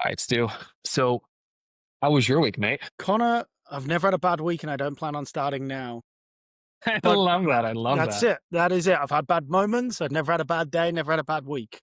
All right, Stu. So, how was your week, mate? Connor, I've never had a bad week and I don't plan on starting now. I But love that. I love that's that. it. That is it. I've had bad moments. I've never had a bad day, never had a bad week.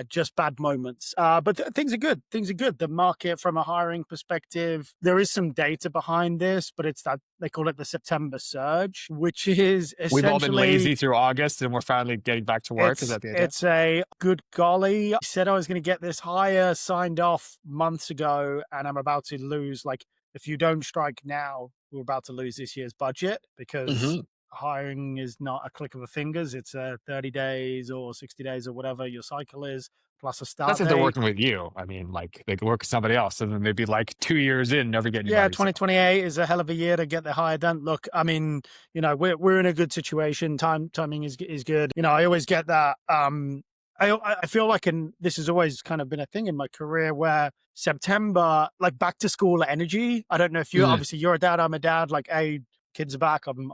Just bad moments. But things are good. Things are good. The market from a hiring perspective, there is some data behind this, but it's that they call it the September surge, which is We've all been essentially lazy through August, and we're finally getting back to work. Is it's that the idea? it's a good golly. I said I was going to get this hire signed off months ago, and I'm about to lose. Like, if you don't strike now, we're about to lose this year's budget because Hmm. hiring is not a click of a fingers. It's 30 days or 60 days or whatever your cycle is, plus a That's start if they're date. working with you. I mean, like they could work with somebody else, and then they'd be like 2 years in, never get Yeah, anybody. So, 2028 is a hell of a year to get the hire done. Look, I mean, we're in a good situation. Timing is good. I always get that. I feel like, and this has always kind of been a thing in my career where September, like back to school energy. I don't know if mm, you're a dad, I'm a dad. Like, hey, kids are back. I'm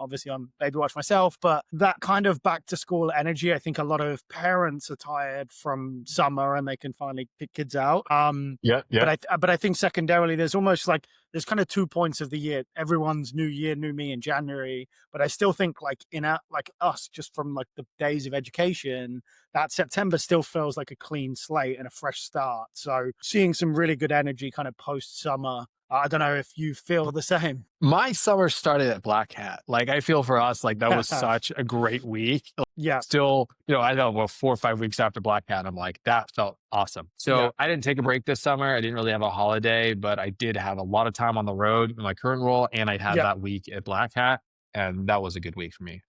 baby watch myself, but that kind of back to school energy. I think a lot of parents are tired from summer and they can finally pick kids out. yeah, But yeah, I think secondarily, there's almost like there's kind of 2 points of the year. Everyone's new year, new me in January. But I still think like like us, just from like the days of education, that September still feels like a clean slate and a fresh start. So seeing some really good energy kind of post summer. I don't know if you feel the same. my summer started at Black Hat. Like I feel for us, like that was such a great week. Yeah, Still, I know, well, 4 or 5 weeks after Black Hat, I'm like, that felt awesome. yeah, So I didn't take a break this summer. I didn't really have a holiday, but I did have a lot of time on the road in my current role, and I had yeah. that week at Black Hat, and that was a good week for me.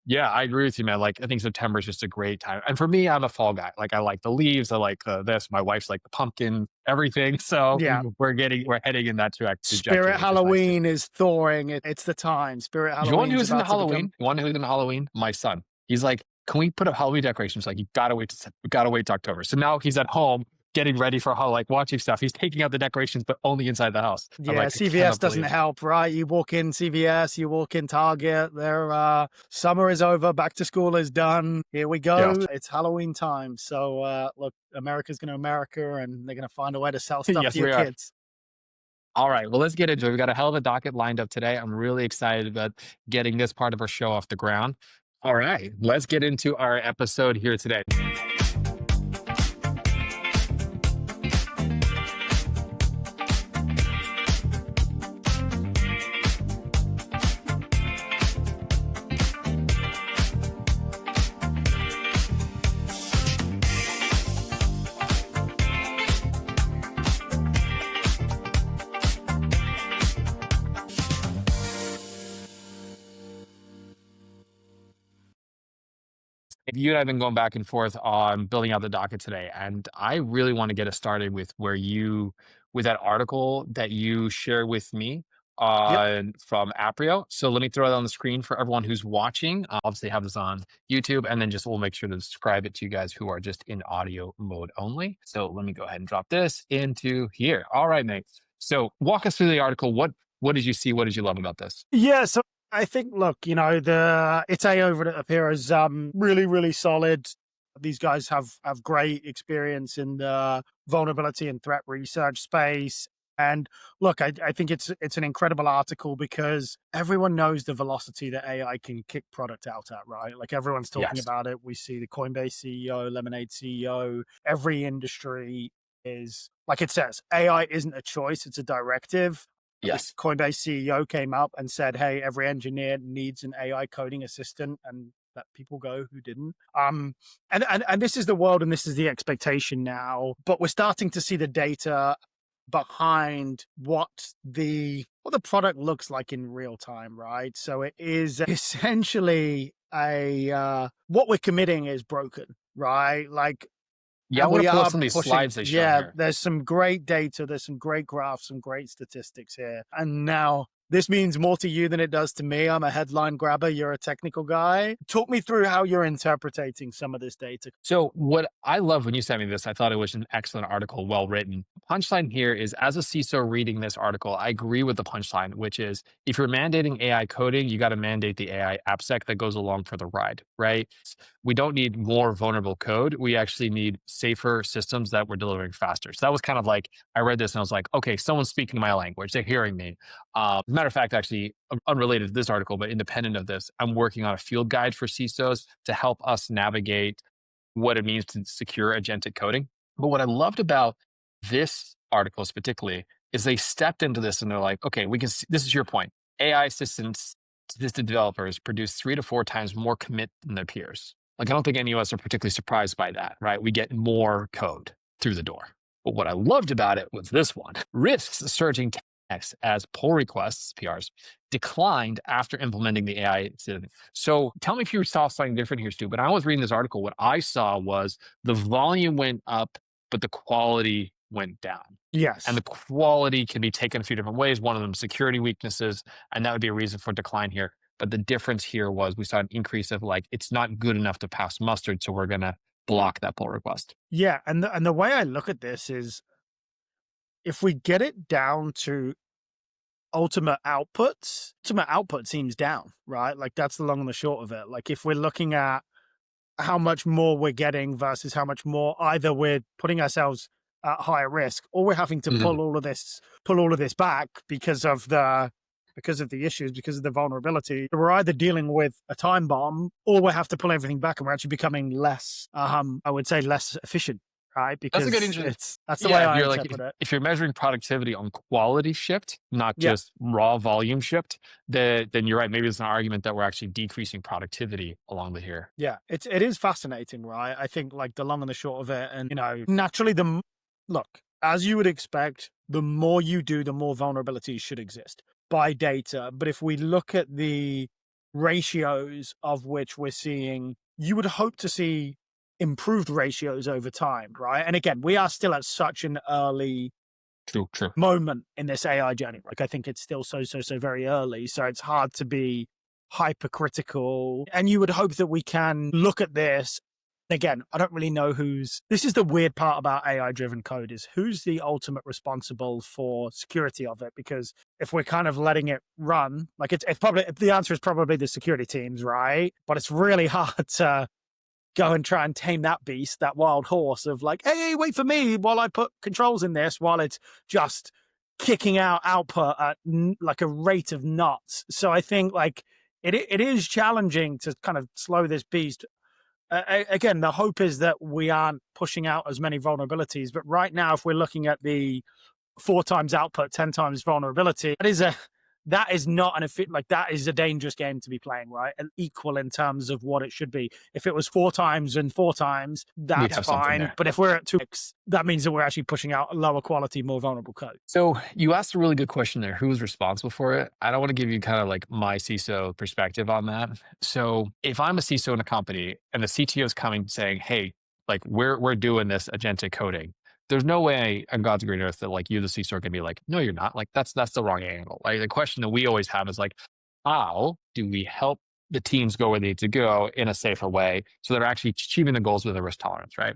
Yeah, I agree with you, man. Like, I think September is just a great time. And for me, I'm a fall guy. Like, I like the leaves. I like this. My wife's like the pumpkin, everything. So Yeah. we're heading in that trajectory, Spirit which is nice too. It's thawing. It's the time. Spirit You want Halloween's who's into about to become. Halloween? You want who's into Halloween? My son. He's like, can we put up Halloween decorations? Like, you gotta wait we gotta wait to October. So now he's at home getting ready for like watching stuff. He's taking out the decorations, but only inside the house. I'm Yeah, like, I CVS cannot doesn't believe it. help, right? You walk in CVS, you walk in Target, summer is over, back to school is done. Here we Yeah. go. It's Halloween time. So look, America's gonna America and they're gonna find a way to sell stuff to Yes, your we are. kids. All right. Well, let's get into it. We've got a hell of a docket lined up today. I'm really excited about getting this part of our show off the ground. All right. Let's get into our episode here today. You and I have been going back and forth on building out the docket today, and I really want to get us started with with that article that you shared with me Yep. from Aprio. So let me throw it on the screen for everyone who's watching. I'll obviously have this on YouTube, and then just we'll make sure to describe it to you guys who are just in audio mode only. So let me go ahead and drop this into here. All right, mate. So walk us through the article. What did you see? What did you love about this? Yeah, so I think, look, the it's a over at Appear is really, really solid. These guys have great experience in the vulnerability and threat research space. And look, I think it's an incredible article because everyone knows the velocity that AI can kick product out at, right? Like everyone's talking Yes. about it. We see the Coinbase CEO, Lemonade CEO, every industry is like it says, AI isn't a choice, it's a directive. The Yes. Coinbase CEO came up and said, "Hey, every engineer needs an AI coding assistant," and let people go who didn't. And this is the world, and this is the expectation now. But we're starting to see the data behind what the product looks like in real time, right? So it is essentially a what we're committing is broken, right? Like Yeah, I and want we to pull up are some of these pushing, slides they showed yeah, here. there's some great data, there's some great graphs, some great statistics here. And now this means more to you than it does to me. I'm a headline grabber. You're a technical guy. Talk me through how you're interpreting some of this data. So what I love when you sent me this, I thought it was an excellent article, well written. Punchline here is as a CISO reading this article, I agree with the punchline, which is if you're mandating AI coding, you got to mandate the AI AppSec that goes along for the ride, right? We don't need more vulnerable code. We actually need safer systems that we're delivering faster. So that was kind of like, I read this and I was like, okay, someone's speaking my language. They're hearing me. Matter of fact, actually, unrelated to this article, but independent of this, I'm working on a field guide for CISOs to help us navigate what it means to secure agentic coding. But what I loved about this article particularly is they stepped into this and they're like, okay, we can see, this is your point. AI assistants, assisted developers produce 3 to 4 times more commit than their peers. Like, I don't think any of us are particularly surprised by that, right? We get more code through the door. But what I loved about it was this one: risks surging text as pull requests, PRs, declined after implementing the AI system. So tell me if you saw something different here, Stu. But I was reading this article. What I saw was the volume went up, but the quality went down. And Yes. the quality can be taken a few different ways. One of them, security weaknesses, and that would be a reason for decline here. But the difference here was we saw an increase of like, it's not good enough to pass mustard, so we're going to block that pull request. Yeah. And the way I look at this is if we get it down to ultimate output seems down, right? Like that's the long and the short of it. Like if we're looking at how much more we're getting versus how much more either we're putting ourselves at higher risk or we're having to Mhm. pull all of this back because of the issues, because of the vulnerability. We're either dealing with a time bomb or we have to pull everything back and we're actually becoming less, I would say less efficient, right? That's a good Because interest. that's the way Yeah, if I you're like interpret it. if you're measuring productivity on quality shipped, not Yeah. just raw volume shipped, then you're right. Maybe it's an argument that we're actually decreasing productivity along the here. Yeah, it is fascinating, right? I think like the long and the short of it, and naturally, look, as you would expect, the more you do, the more vulnerabilities should exist by data. But if we look at the ratios of which we're seeing, you would hope to see improved ratios over time, right? And again, we are still at such an early True, true. moment in this AI journey. Like I think it's still so very early. So it's hard to be hypercritical. And you would hope that we can look at this. Again, I don't really know this is the weird part about AI driven code is who's the ultimate responsible for security of it. Because if we're kind of letting it run, like it's probably, the answer is probably the security teams, right? But it's really hard to go and try and tame that beast, that wild horse of like, hey, wait for me while I put controls in this, while it's just kicking out output at like a rate of knots. So I think like it is challenging to kind of slow this beast. Again, the hope is that we aren't pushing out as many vulnerabilities. But right now, if we're looking at the 4 times output, 10 times vulnerability, that is not like that is a dangerous game to be playing, right? And equal in terms of what it should be. If it was 4 times and 4 times, We'd that's have something fine. there. But if we're at 2x, that means that we're actually pushing out lower quality, more vulnerable code. So you asked a really good question there. Who was responsible for it? I don't want to give you kind of like my CISO perspective on that. So if I'm a CISO in a company and the CTO is coming saying, "Hey, like we're doing this agentic coding," there's no way on God's green earth that like you, the CISO, are gonna be like, "No, you're not." Like that's the wrong angle. Like the question that we always have is like, how do we help the teams go where they need to go in a safer way so they're actually achieving the goals with a risk tolerance, right?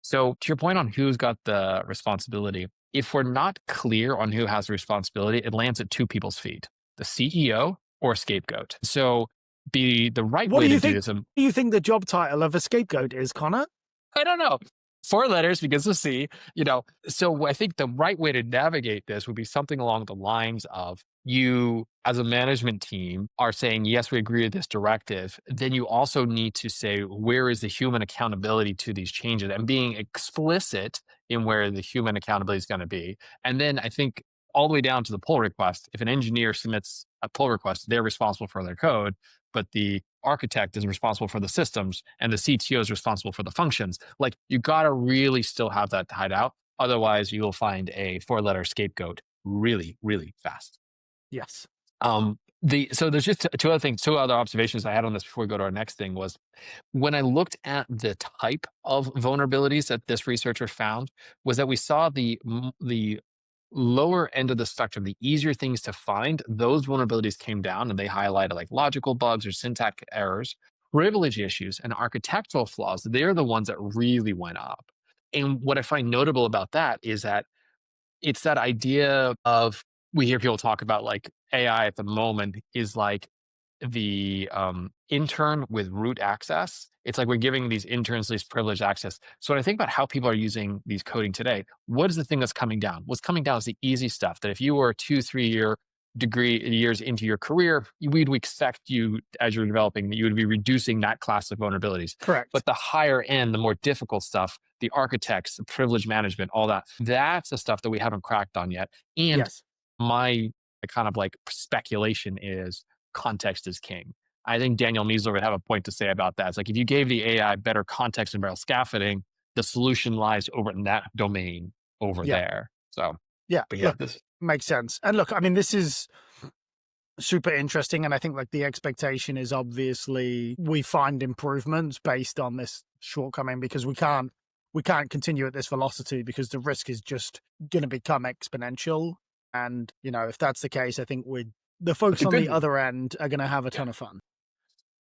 So, to your point on who's got the responsibility, if we're not clear on who has the responsibility, it lands at two people's feet: the CEO or a scapegoat. So, the right What do way to you do think? this. Do you think the job title of a scapegoat is, Connor? I don't know. 4 letters begins with C, So I think the right way to navigate this would be something along the lines of you, as a management team, are saying, yes, we agree with this directive. Then you also need to say, where is the human accountability to these changes and being explicit in where the human accountability is going to be. And then I think all the way down to the pull request, if an engineer submits a pull request, they're responsible for their code, but the architect is responsible for the systems and the CTO is responsible for the functions. Like you got to really still have that tied out. Otherwise, you will find a 4 letter scapegoat really, really fast. Yes. So there's just two other observations I had on this before we go to our next thing was when I looked at the type of vulnerabilities that this researcher found was that we saw the lower end of the spectrum, the easier things to find, those vulnerabilities came down and they highlighted like logical bugs or syntax errors, privilege issues, and architectural flaws. They're the ones that really went up. And what I find notable about that is that it's that idea of we hear people talk about like AI at the moment is like the intern with root access. It's like we're giving these interns this privileged access. So when I think about how people are using these coding today, what is the thing that's coming down? What's coming down is the easy stuff that if you were 2, 3 year degree years into your career, we'd expect you as you're developing that you would be reducing that class of vulnerabilities. Correct. But the higher end, the more difficult stuff, the architects, the privilege management, all that, that's the stuff that we haven't cracked on yet. And Yes. my kind of like speculation is context is king. I think Daniel Miesler would have a point to say about that. It's like if you gave the AI better context and better scaffolding, the solution lies over in that domain over Yeah. there. So, Yeah. but yeah, Look, this makes sense. And look, I mean, this is super interesting. And I think like the expectation is obviously we find improvements based on this shortcoming because we can't continue at this velocity because the risk is just going to become exponential. And, if that's the case, I think the but folks the on the good other end are going to have a yeah. ton of fun.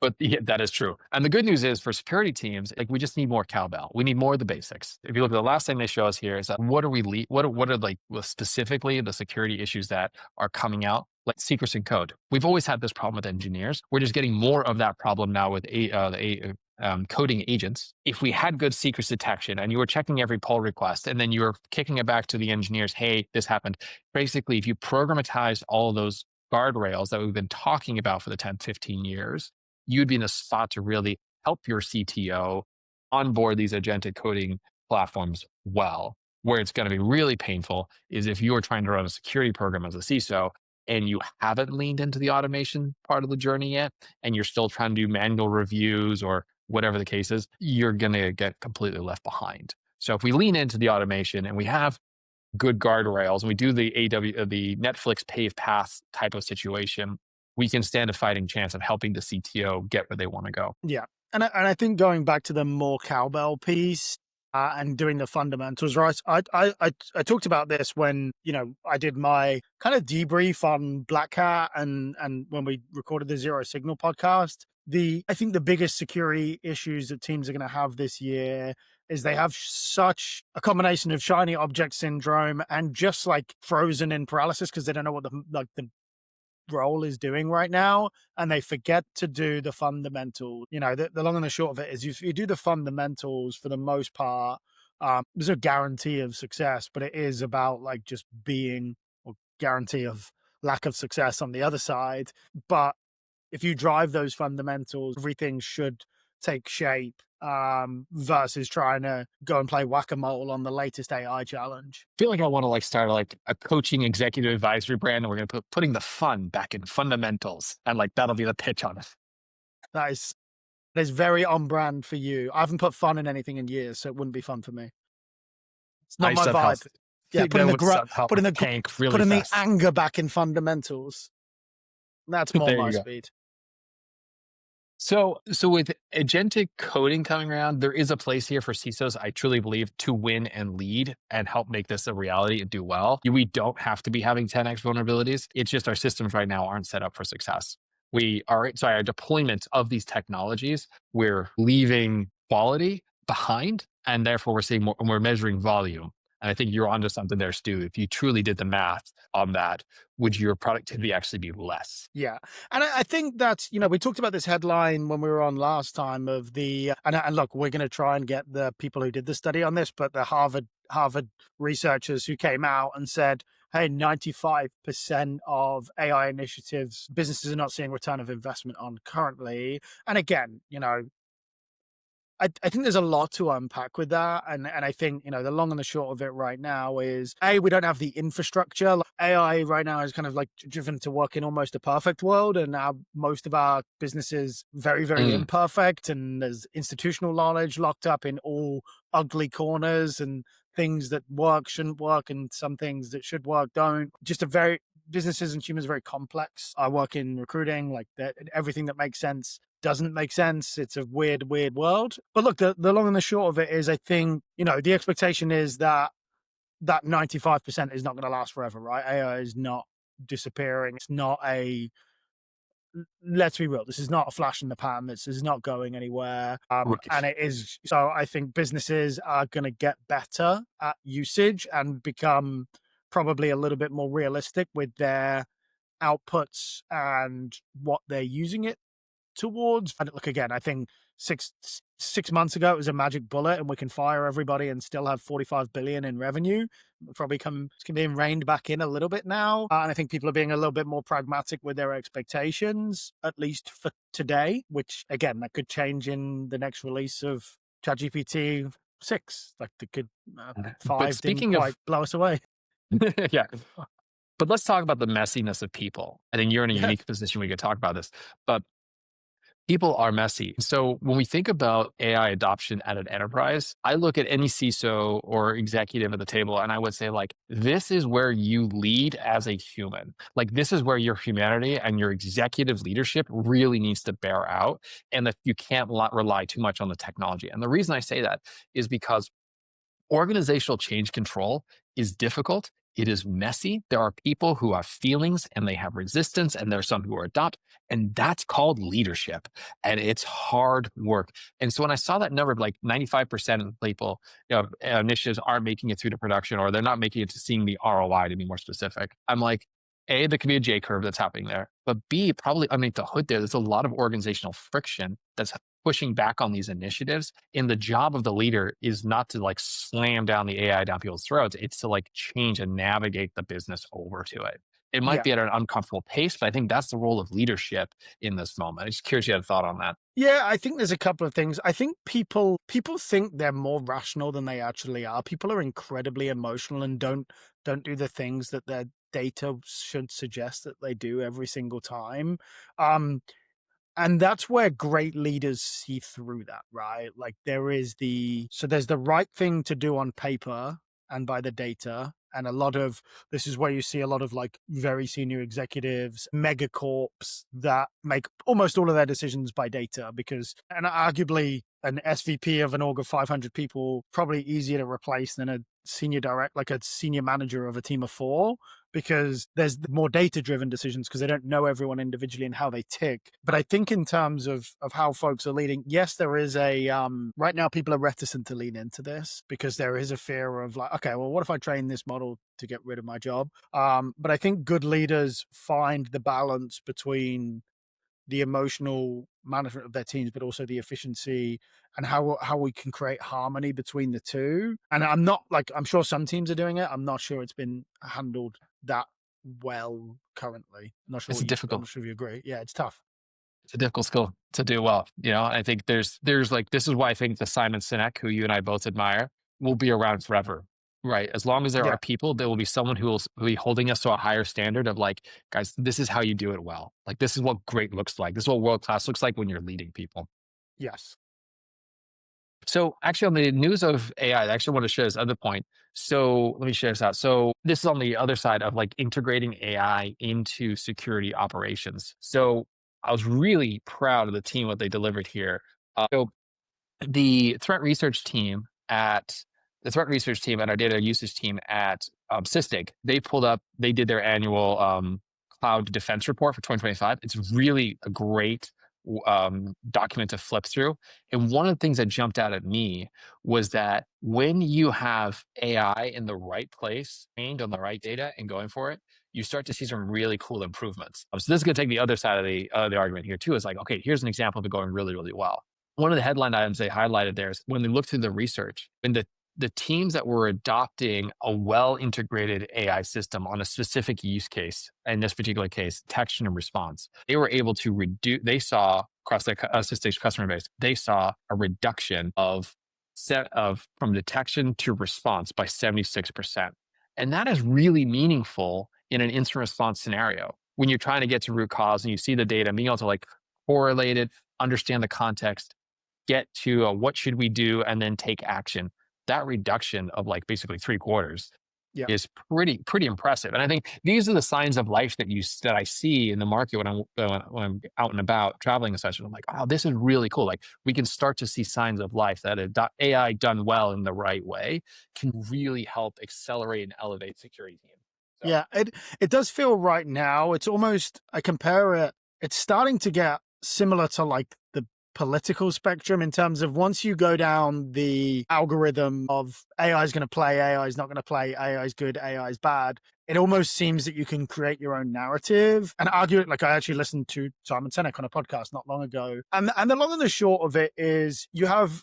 But yeah, that is true. And the good news is for security teams, like we just need more cowbell. We need more of the basics. If you look at the last thing they show us here is that what are like specifically the security issues that are coming out? Like secrets in code. We've always had this problem with engineers. We're just getting more of that problem now with coding agents. If we had good secrets detection and you were checking every pull request and then you were kicking it back to the engineers, hey, this happened. Basically, if you programatized all of those guardrails that we've been talking about for the 10, 15 years, you'd be in a spot to really help your CTO onboard these agentic coding platforms well. Where it's going to be really painful is if you're trying to run a security program as a CISO and you haven't leaned into the automation part of the journey yet, and you're still trying to do manual reviews or whatever the case is, you're going to get completely left behind. So if we lean into the automation and we have good guardrails and we do the Netflix paved path type of situation, we can stand a fighting chance of helping the CTO get where they want to go. Yeah. And I think going back to the more cowbell piece and doing the fundamentals right. I talked about this when I did my kind of debrief on Black Hat and when we recorded the Zero Signal podcast. I think the biggest security issues that teams are going to have this year is they have such a combination of shiny object syndrome and just like frozen in paralysis because they don't know what the role is doing right now, and they forget to do the fundamentals. The long and the short of it is if you do the fundamentals for the most part, there's a guarantee of success, but it is about like just being or guarantee of lack of success on the other side. But if you drive those fundamentals, everything should take shape versus trying to go and play whack-a-mole on the latest AI challenge. I feel like I want to like start like a coaching executive advisory brand, and we're going to putting the fun back in fundamentals, and like that'll be the pitch on it. That is very on brand for you. I haven't put fun in anything in years, so it wouldn't be fun for me. It's not I my somehow vibe. Yeah, think that would somehow tank really putting the fast. anger back in fundamentals. That's more There my you go. speed. So with agentic coding coming around, there is a place here for CISOs, I truly believe, to win and lead and help make this a reality and do well. We don't have to be having 10x vulnerabilities. It's just our systems right now aren't set up for success. Our deployment of these technologies, we're leaving quality behind, and therefore we're seeing more, and we're measuring volume. And I think you're onto something there, Stu. If you truly did the math on that, would your productivity actually be less? Yeah. And I think that, we talked about this headline when we were on last time of and look, we're going to try and get the people who did the study on this, but the Harvard researchers who came out and said, hey, 95% of AI initiatives, businesses are not seeing return of investment on currently. And again, I think there's a lot to unpack with that. And I think, the long and the short of it right now is we don't have the infrastructure. Like, AI right now is kind of like driven to work in almost a perfect world. And now most of our businesses very, very Mm. imperfect. And there's institutional knowledge locked up in all ugly corners and things that work shouldn't work and some things that should work don't. Businesses and humans are very complex. I work in recruiting, like that everything that makes sense doesn't make sense. It's a weird, weird world. But look, the long and the short of it is I think, the expectation is that that 95% is not going to last forever, right? AI is not disappearing. It's not a let's be real, this is not a flash in the pan. This is not going anywhere. And Right. it is. So I think businesses are going to get better at usage and become probably a little bit more realistic with their outputs and what they're using it towards. And look, again, I think six months ago it was a magic bullet, and we can fire everybody and still have 45 billion in revenue. Probably it's being reined back in a little bit now, and I think people are being a little bit more pragmatic with their expectations, at least for today. Which again, that could change in the next release of ChatGPT 6. Like the could But 5 didn't speaking quite of, blow us away. yeah, but let's talk about the messiness of people. I think you're in a Yeah, unique position where you could talk about this. But people are messy. So when we think about AI adoption at an enterprise, I look at any CISO or executive at the table and I would say, like, this is where you lead as a human. Like, this is where your humanity and your executive leadership really needs to bear out, and that you can't rely too much on the technology. And the reason I say that is because organizational change control is difficult. It is messy. There are people who have feelings and they have resistance, and there are some who are adopt, and that's called leadership. And it's hard work. And so when I saw that number of like 95% of people, initiatives aren't making it through to production, or they're not making it to seeing the ROI, to be more specific, I'm like, A, there could be a J curve that's happening there. But B, probably underneath the hood there's a lot of organizational friction that's pushing back on these initiatives. And the job of the leader is not to like slam down the AI down people's throats. It's to like change and navigate the business over to it. It might yeah. be at an uncomfortable pace, but I think that's the role of leadership in this moment. I'm just curious you had a thought on that. Yeah, I think there's a couple of things. I think people think they're more rational than they actually are. People are incredibly emotional and don't do the things that their data should suggest that they do every single time. Um, and that's where great leaders see through that, right? Like there's the right thing to do on paper and by the data. And this is where you see a lot of like very senior executives, megacorps that make almost all of their decisions by data and arguably an SVP of an org of 500 people, probably easier to replace than like a senior manager of a team of 4, because there's more data driven decisions because they don't know everyone individually and how they tick. But I think in terms of how folks are leading, yes, there is right now people are reticent to lean into this because there is a fear of like, okay, well, what if I train this model to get rid of my job? But I think good leaders find the balance between the emotional management of their teams, but also the efficiency and how we can create harmony between the two. And I'm sure some teams are doing it. I'm not sure it's been handled that well currently. It's a I'm difficult not sure if you agree. Yeah, it's tough. it's a difficult skill to do well. I think there's like, this is why I think the Simon Sinek, who you and I both admire, will be around forever. Right. As long as there are Yeah. people, there will be someone who will be holding us to a higher standard of like, guys, this is how you do it well. Like, this is what great looks like. This is what world class looks like when you're leading people. Yes. So actually, on the news of AI, I actually want to share this other point. So let me share this out. So this is on the other side of like integrating AI into security operations. So I was really proud of the team, what they delivered here. So the threat research team at our data usage team at Sysdig, they did their annual cloud defense report for 2025. It's really a great document to flip through. And one of the things that jumped out at me was that when you have AI in the right place, trained on the right data and going for it, you start to see some really cool improvements. So this is going to take the other side of the argument here too. Is like, okay, here's an example of it going really, really well. One of the headline items they highlighted there is when they looked through the research, when the teams that were adopting a well integrated AI system on a specific use case, in this particular case, detection and response, they were able to they saw across their Sysdig's customer base, they saw a reduction from detection to response by 76%. And that is really meaningful in an incident response scenario when you're trying to get to root cause and you see the data, being able to like correlate it, understand the context, get to what should we do, and then take action. That reduction of like basically 3/4 Yeah. is pretty impressive. And I think these are the signs of life that I see in the market when I'm out and about traveling and such. And I'm like, oh, this is really cool. Like we can start to see signs of life that AI done well in the right way can really help accelerate and elevate security teams. So Yeah, it does feel right now. It's almost, I compare it. It's starting to get similar to like the political spectrum in terms of once you go down the algorithm of AI is going to play, AI is not going to play, AI is good, AI is bad. It almost seems that you can create your own narrative and argue it. Like I actually listened to Simon Sinek on a podcast not long ago, and the long and the short of it is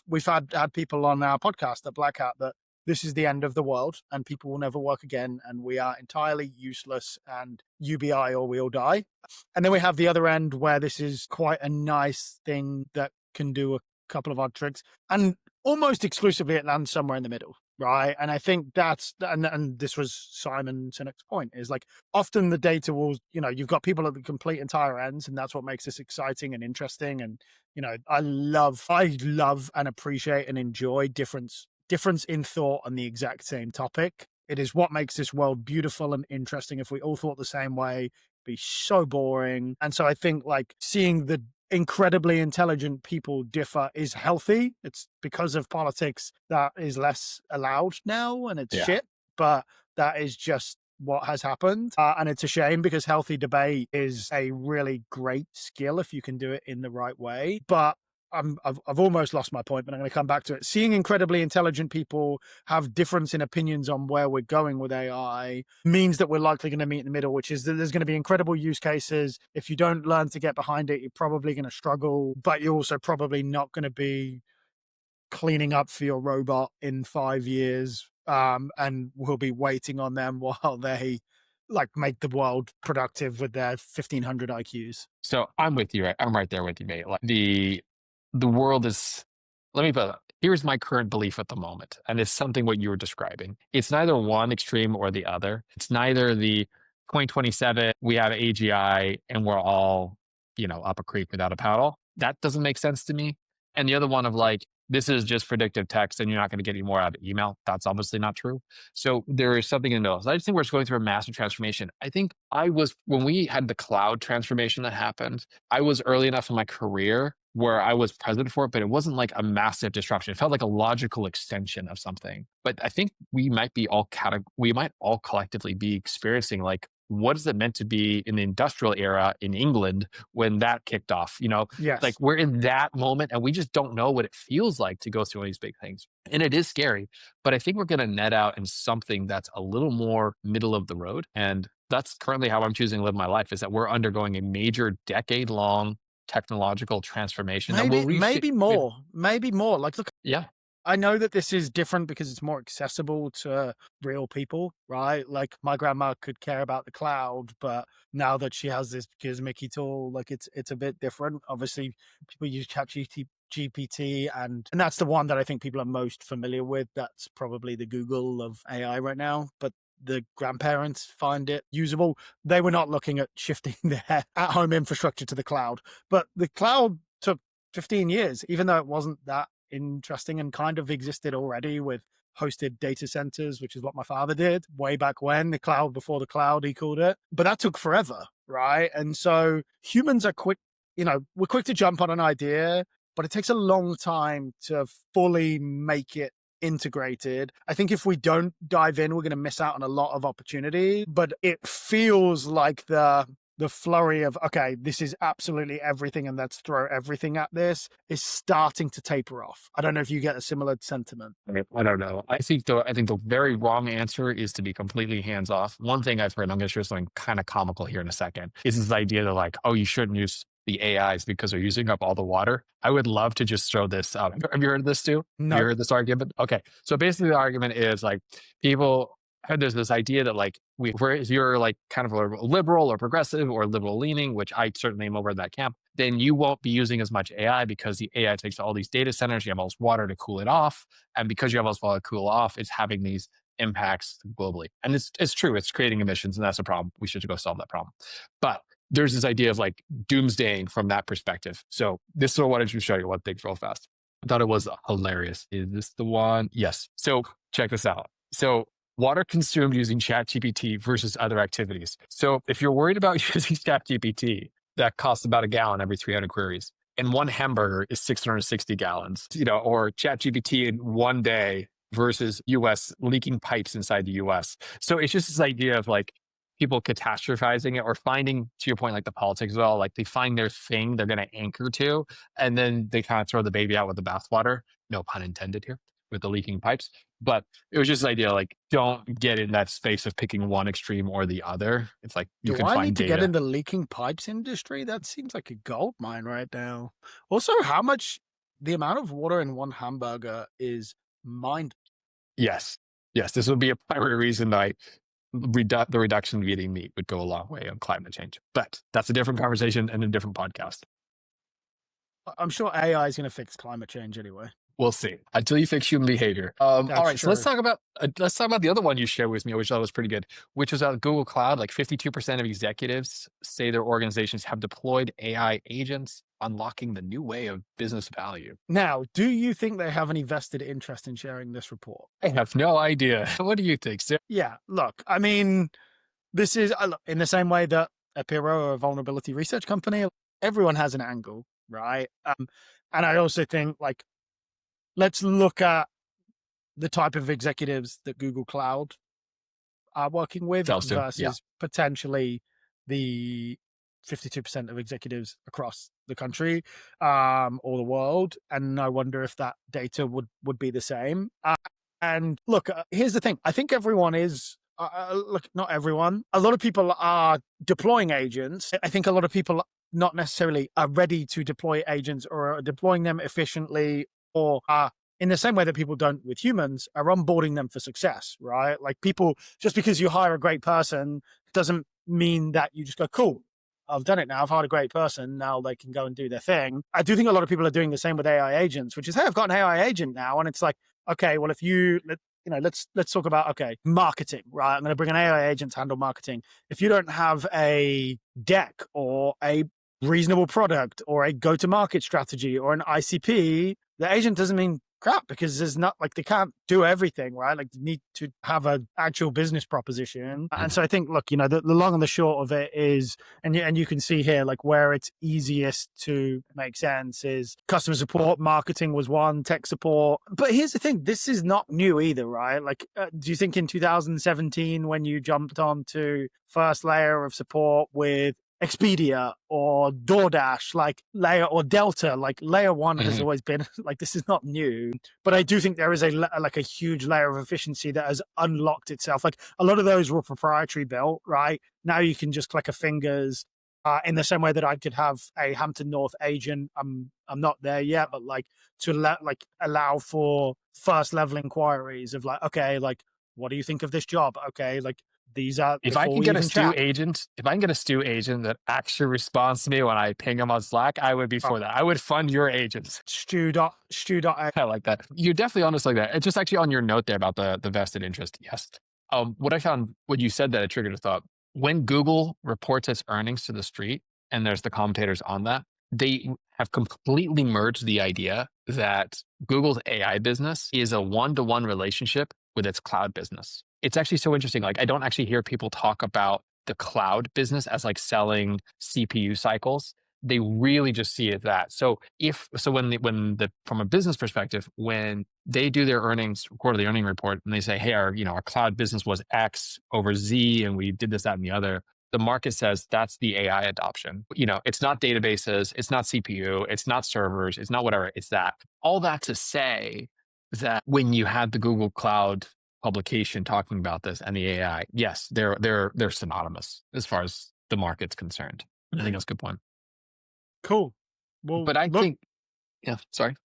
we've had people on our podcast at Black Hat that this is the end of the world and people will never work again and we are entirely useless and UBI or we'll die. And then we have the other end where this is quite a nice thing that can do a couple of odd tricks and almost exclusively it lands somewhere in the middle. Right. And I think and this was Simon Sinek's point is like often the data will, you've got people at the complete entire ends and that's what makes this exciting and interesting. And, I love and appreciate and enjoy difference in thought on the exact same topic. It is what makes this world beautiful and interesting. If we all thought the same way, it'd be so boring. And so I think like seeing the incredibly intelligent people differ is healthy. It's because of politics that is less allowed now and it's yeah. shit, but that is just what has happened. And it's a shame because healthy debate is a really great skill if you can do it in the right way. But I've almost lost my point, but I'm going to come back to it. Seeing incredibly intelligent people have difference in opinions on where we're going with AI means that we're likely going to meet in the middle, which is that there's going to be incredible use cases. If you don't learn to get behind it, you're probably going to struggle, but you're also probably not going to be cleaning up for your robot in 5 years. And we'll be waiting on them while they like make the world productive with their 1500 IQs. So I'm with you. I'm right there with you, mate. Like the world is. Let me put. Here's my current belief at the moment, and it's something what you were describing. It's neither one extreme or the other. It's neither the 2027 we have AGI and we're all up a creek without a paddle. That doesn't make sense to me. And the other one of like this is just predictive text and you're not going to get any more out of email. That's obviously not true. So there is something in the middle. So I just think we're just going through a massive transformation. I think when we had the cloud transformation that happened, I was early enough in my career where I was present for it, but it wasn't like a massive disruption. It felt like a logical extension of something. But I think we might all collectively be experiencing like what is it meant to be in the industrial era in England when that kicked off? Like Yes. we're in that moment and we just don't know what it feels like to go through all these big things. And it is scary, but I think we're going to net out in something that's a little more middle of the road. And that's currently how I'm choosing to live my life is that we're undergoing a major decade long technological transformation that will Maybe more. Maybe more. Like, look, yeah. I know that this is different because it's more accessible to real people, right? Like my grandma could care about the cloud, but now that she has this gizmicky tool, like it's a bit different. Obviously, people use GPT and that's the one that I think people are most familiar with. That's probably the Google of AI right now. But the grandparents find it usable. They were not looking at shifting their at-home infrastructure to the cloud, but the cloud took 15 years, even though it wasn't that interesting and kind of existed already with hosted data centers, which is what my father did way back when, the cloud before the cloud, he called it. But that took forever, right? And so humans are quick, we're quick to jump on an idea, but it takes a long time to fully make it integrated. I think if we don't dive in, we're going to miss out on a lot of opportunity, but it feels like the flurry of, okay, this is absolutely everything and let's throw everything at this is starting to taper off. I don't know if you get a similar sentiment. I don't know. I think the very wrong answer is to be completely hands off. One thing I've heard, I'm going to share something kind of comical here in a second, is this idea that like, oh, you shouldn't use the AIs because they're using up all the water. I would love to just throw this out. Have you heard of this too? Have you No, heard this argument? Okay. So basically the argument is like people there's this idea that like if you're like kind of a liberal or progressive or liberal leaning, which I certainly am over in that camp, then you won't be using as much AI because the AI takes all these data centers, you have all this water to cool it off. And because you have all this water to cool off, it's having these impacts globally. And it's true, it's creating emissions, and that's a problem. We should go solve that problem. But there's this idea of like doomsdaying from that perspective. So this is what I wanted to show you one thing real fast. I thought it was hilarious. Is this the one? Yes. So check this out. So water consumed using ChatGPT versus other activities. So if you're worried about using ChatGPT, that costs about a gallon every 300 queries. And one hamburger is 660 gallons, or ChatGPT in one day versus US leaking pipes inside the US. So it's just this idea of like people catastrophizing it or finding, to your point, like the politics as well, like they find their thing they're going to anchor to, and then they kind of throw the baby out with the bathwater. No pun intended here with the leaking pipes. But it was just an idea like, don't get in that space of picking one extreme or the other. It's like you Do can I need find to get in data. the leaking pipes industry? That seems like a gold mine right now. Also, how much the amount of water in one hamburger is mind. Yes. Yes. This would be a primary reason I the reduction of eating meat would go a long way on climate change. But that's a different conversation and a different podcast. I'm sure AI is going to fix climate change anyway. We'll see. Until you fix human behavior. All That's right, so let's true. talk about the other one you shared with me, which I thought was pretty good, which was Google Cloud. Like 52% of executives say their organizations have deployed AI agents, unlocking the new way of business value. Now, do you think they have any vested interest in sharing this report? I have no idea. What do you think, Sarah? Yeah, look, I mean, this is in the same way that a Piro or a vulnerability research company, everyone has an angle, right? And I also think, like, let's look at the type of executives that Google Cloud are working with Sells to. Yeah. versus potentially the 52% of executives across the country or the world. And I wonder if that data would be the same. And look, here's the thing. I think everyone is, look, not everyone. A lot of people are deploying agents. I think a lot of people not necessarily are ready to deploy agents or are deploying them efficiently or are in the same way that people don't with humans, are onboarding them for success, right? Like people, just because you hire a great person doesn't mean that you just go, cool, I've done it now. I've hired a great person. Now they can go and do their thing. I do think a lot of people are doing the same with AI agents, which is, hey, I've got an AI agent now. And it's like, okay, well, if let's talk about, okay, marketing, right? I'm going to bring an AI agent to handle marketing. If you don't have a deck or a reasonable product or a go-to-market strategy or an ICP, the agent doesn't mean crap because there's not like they can't do everything, right? Like they need to have an actual business proposition. And so I think, look, the long and the short of it is, and you can see here, like where it's easiest to make sense is customer support, marketing was one, tech support. But here's the thing, this is not new either, right? Like, do you think in 2017 when you jumped on to first layer of support with Expedia or DoorDash, like layer or Delta, like layer one has always been like, this is not new, but I do think there is a huge layer of efficiency that has unlocked itself. Like a lot of those were proprietary built, right? Now you can just click a fingers in the same way that I could have a Hampton North agent. I'm not there yet, but like to allow for first level inquiries of like, okay, like, what do you think of this job? Okay, like, these are If I before can we get a even Stew chat. agent, if I can get a Stew agent that actually responds to me when I ping him on Slack, I would be Oh, for that. I would fund your agents. Stu. I like that. You're definitely honest like that. It's just actually on your note there about the vested interest. Yes. What I found when you said that, it triggered a thought. When Google reports its earnings to the street, and there's the commentators on that, they have completely merged the idea that Google's AI business is a one-to-one relationship with its cloud business. It's actually so interesting. Like, I don't actually hear people talk about the cloud business as like selling CPU cycles. They really just see it that. So when from a business perspective, when they do their earnings quarterly earning report and they say, hey, our cloud business was X over Z and we did this, that, and the other, the market says that's the AI adoption. It's not databases, it's not CPU, it's not servers, it's not whatever, it's that. All that to say that when you had the Google Cloud publication talking about this and the AI, yes, they're synonymous as far as the market's concerned. I think that's a good point. Cool. Well, But I look, think, yeah, sorry.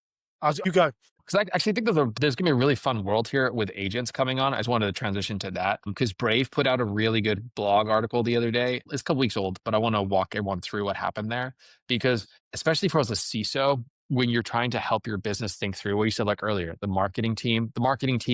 as you go. Because I actually think there's going to be a really fun world here with agents coming on. I just wanted to transition to that because Brave put out a really good blog article the other day. It's a couple weeks old, but I want to walk everyone through what happened there because especially for as a CISO, when you're trying to help your business think through what you said like earlier, the marketing team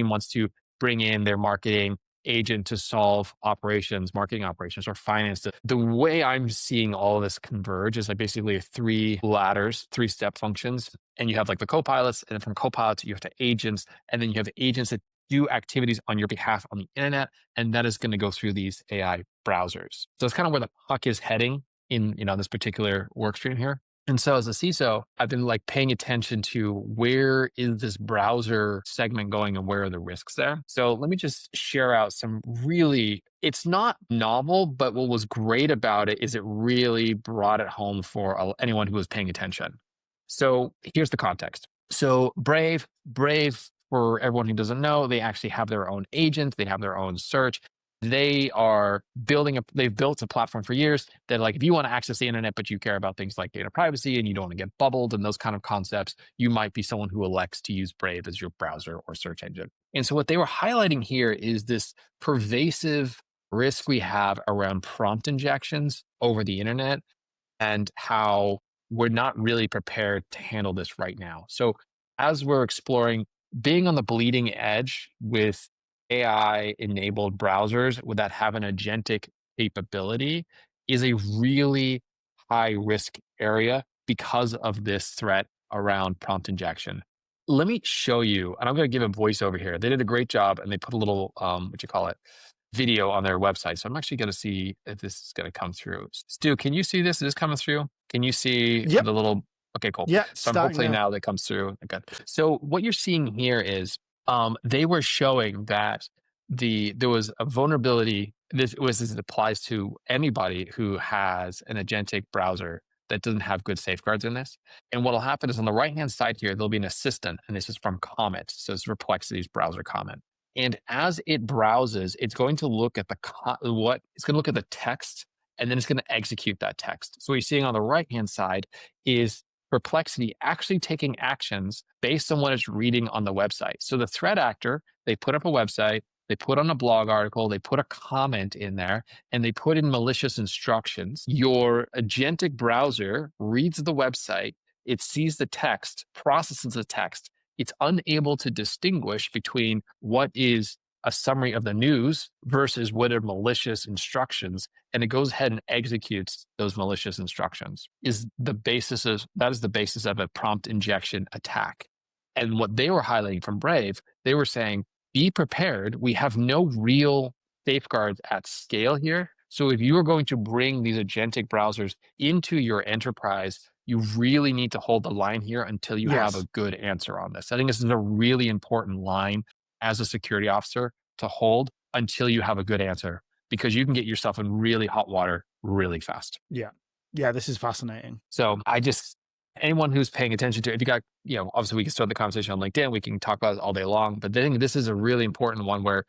wants to bring in their marketing agent to solve marketing operations or finance. The way I'm seeing all of this converge is like basically three ladders, 3-step functions. And you have like the co-pilots, and then from co-pilots, you have to agents, and then you have agents that do activities on your behalf on the internet, and that is going to go through these AI browsers. So it's kind of where the puck is heading in this particular work stream here. And so as a CISO, I've been like paying attention to where is this browser segment going and where are the risks there. So let me just share out some really, it's not novel, but what was great about it is it really brought it home for anyone who was paying attention. So here's the context. So Brave, for everyone who doesn't know, they actually have their own agent, they have their own search. They've built a platform for years that, like, if you want to access the internet, but you care about things like data privacy and you don't want to get bubbled and those kind of concepts, you might be someone who elects to use Brave as your browser or search engine. And so what they were highlighting here is this pervasive risk we have around prompt injections over the internet and how we're not really prepared to handle this right now. So as we're exploring being on the bleeding edge with AI enabled browsers that have an agentic capability is a really high risk area because of this threat around prompt injection. Let me show you, and I'm going to give a voiceover here. They did a great job and they put a little, video on their website. So I'm actually going to see if this is going to come through. Stu, can you see this? Is this coming through? Can you see Yep. the little? Okay, cool. Yeah. So I'm Starting hopefully now. now that comes through. Okay. So what you're seeing here is they were showing that there was a vulnerability. This applies to anybody who has an agentic browser that doesn't have good safeguards in this. And what will happen is on the right hand side here, there'll be an assistant, and this is from Comet. So it's Perplexity's browser comment. And as it browses, it's going to look at the text, and then it's going to execute that text. So what you're seeing on the right hand side is Perplexity actually taking actions based on what it's reading on the website. So the threat actor, they put up a website, they put on a blog article, they put a comment in there, and they put in malicious instructions. Your agentic browser reads the website, it sees the text, processes the text. It's unable to distinguish between what is a summary of the news versus what are malicious instructions, and it goes ahead and executes those malicious instructions. That is the basis of a prompt injection attack. And what they were highlighting from Brave, they were saying, be prepared. We have no real safeguards at scale here. So if you are going to bring these agentic browsers into your enterprise, you really need to hold the line here until you have a good answer on this. I think this is a really important line as a security officer to hold until you have a good answer, because you can get yourself in really hot water really fast. Yeah. Yeah. This is fascinating. So anyone who's paying attention to it, if you got, obviously we can start the conversation on LinkedIn, we can talk about it all day long, but I think this is a really important one where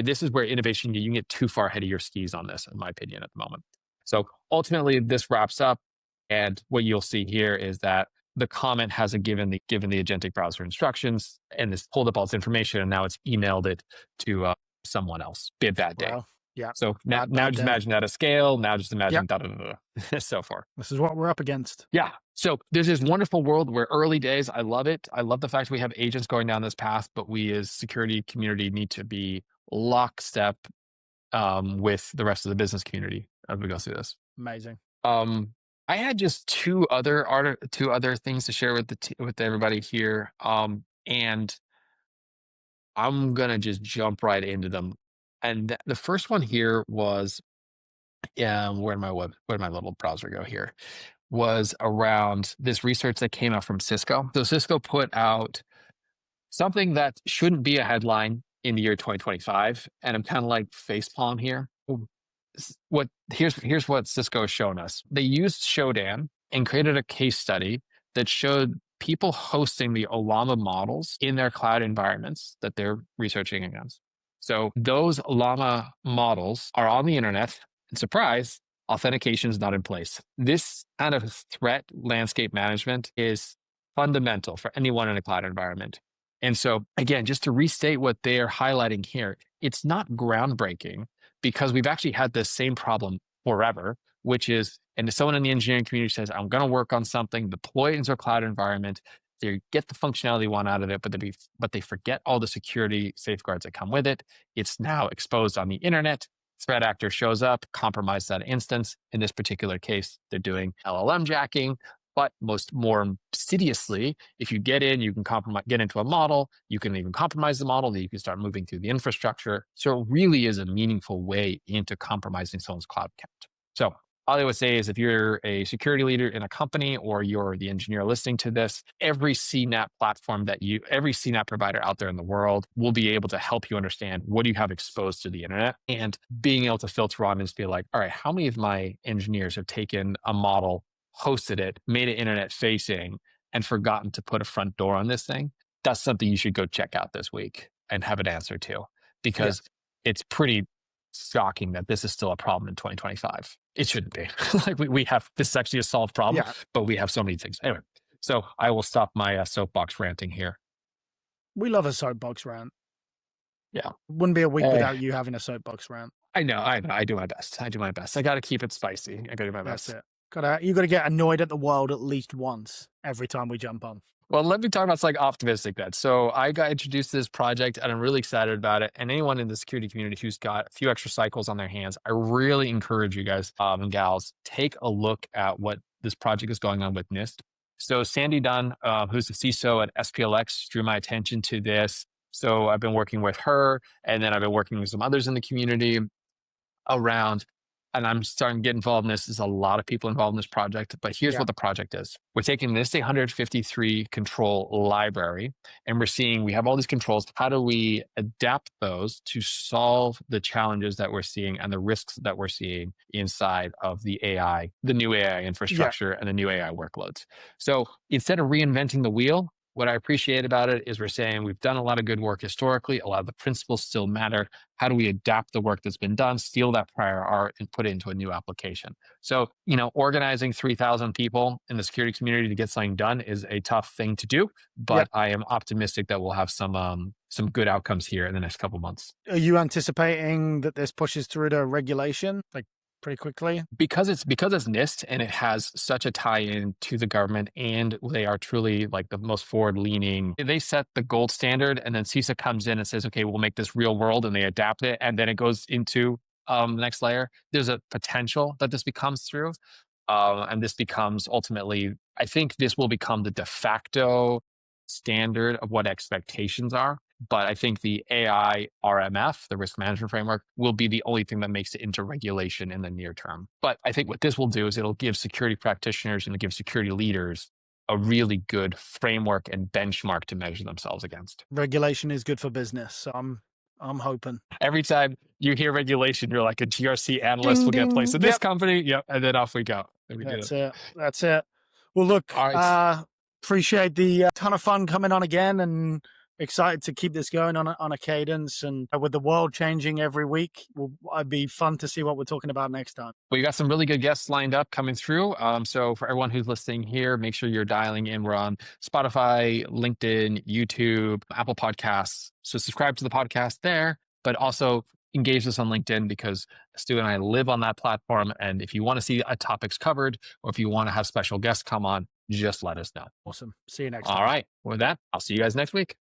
this is where innovation, you can get too far ahead of your skis on this, in my opinion, at the moment. So ultimately this wraps up. And what you'll see here is that the comment hasn't given the agentic browser instructions, and it's pulled up all this information, and now it's emailed it to someone else. Be a bad day. Well, yeah. So now Bad just day. imagine that at scale. Now just imagine Yep. so far. This is what we're up against. Yeah. So there's this wonderful world where early days, I love it. I love the fact we have agents going down this path, but we as security community need to be lockstep with the rest of the business community as we go through this. Amazing. I had just two other things to share with everybody here, and I'm gonna just jump right into them. And the first one here was, where'd my little browser go here? Was around this research that came out from Cisco. So Cisco put out something that shouldn't be a headline in the year 2025, and I'm kind of like facepalm here. Here's what Cisco has shown us. They used Shodan and created a case study that showed people hosting the Llama models in their cloud environments that they're researching against. So those Llama models are on the internet, and surprise, authentication is not in place. This kind of threat landscape management is fundamental for anyone in a cloud environment. And so again, just to restate what they're highlighting here, it's not groundbreaking, because we've actually had this same problem forever, which is, and if someone in the engineering community says, I'm going to work on something, deploy it into a cloud environment, they get the functionality they want out of it, but they forget all the security safeguards that come with it. It's now exposed on the internet. Threat actor shows up, compromise that instance. In this particular case, they're doing LLM jacking, But more insidiously, if you get in, you can get into a model, you can even compromise the model, that you can start moving through the infrastructure. So it really is a meaningful way into compromising someone's cloud count. So all I would say is if you're a security leader in a company or you're the engineer listening to this, every CNAP provider out there in the world will be able to help you understand what do you have exposed to the internet, and being able to filter on and just be like, all right, how many of my engineers have taken a model, hosted it, made it internet facing, and forgotten to put a front door on this thing? That's something you should go check out this week and have an answer to, Yeah. because it's pretty shocking that this is still a problem in 2025. It shouldn't be. Like we have, this is actually a solved problem, Yeah. but we have so many things. Anyway, so I will stop my soapbox ranting here. We love a soapbox rant. Yeah. Wouldn't be a week Eh, without you having a soapbox rant. I know. I do my best. I got to keep it spicy. I got to do my That's best. it. You gotta get annoyed at the world at least once every time we jump on. Well, let me talk about something optimistic then. So I got introduced to this project and I'm really excited about it. And anyone in the security community who's got a few extra cycles on their hands, I really encourage you guys and gals, take a look at what this project is going on with NIST. So Sandy Dunn, who's the CISO at SPLX, drew my attention to this. So I've been working with her, and then I've been working with some others in the community around, and I'm starting to get involved in this. There's a lot of people involved in this project, but here's Yeah. what the project is. We're taking this 153 control library, and we're seeing we have all these controls. How do we adapt those to solve the challenges that we're seeing and the risks that we're seeing inside of the AI, the new AI Yeah. infrastructure and the new AI workloads? So instead of reinventing the wheel, what I appreciate about it is we're saying we've done a lot of good work historically. A lot of the principles still matter. How do we adapt the work that's been done, steal that prior art, and put it into a new application? So, organizing 3,000 people in the security community to get something done is a tough thing to do, Yeah. but I am optimistic that we'll have some good outcomes here in the next couple months. Are you anticipating that this pushes through to regulation like pretty quickly? Because it's NIST and it has such a tie-in to the government, and they are truly like the most forward-leaning. They set the gold standard, and then CISA comes in and says, "Okay, we'll make this real world," and they adapt it, and then it goes into the next layer. There's a potential that this becomes through, and this becomes ultimately. I think this will become the de facto standard of what expectations are. But I think the AI RMF, the risk management framework, will be the only thing that makes it into regulation in the near term. But I think what this will do is it'll give security practitioners and it'll give security leaders a really good framework and benchmark to measure themselves against. Regulation is good for business. So I'm hoping. Every time you hear regulation, you're like a GRC analyst Ding will get placed ding. in this Yep. company. Yep. And then off we go. And we get That's it. it. That's it. Well, look, All right. appreciate the ton of fun coming on again, and excited to keep this going on a cadence. And with the world changing every week, it'd be fun to see what we're talking about next time. Well, you got some really good guests lined up coming through. So for everyone who's listening here, make sure you're dialing in. We're on Spotify, LinkedIn, YouTube, Apple Podcasts. So subscribe to the podcast there, but also engage us on LinkedIn, because Stu and I live on that platform. And if you want to see topics covered, or if you want to have special guests come on, just let us know. Awesome. See you next All time. right. With that, I'll see you guys next week.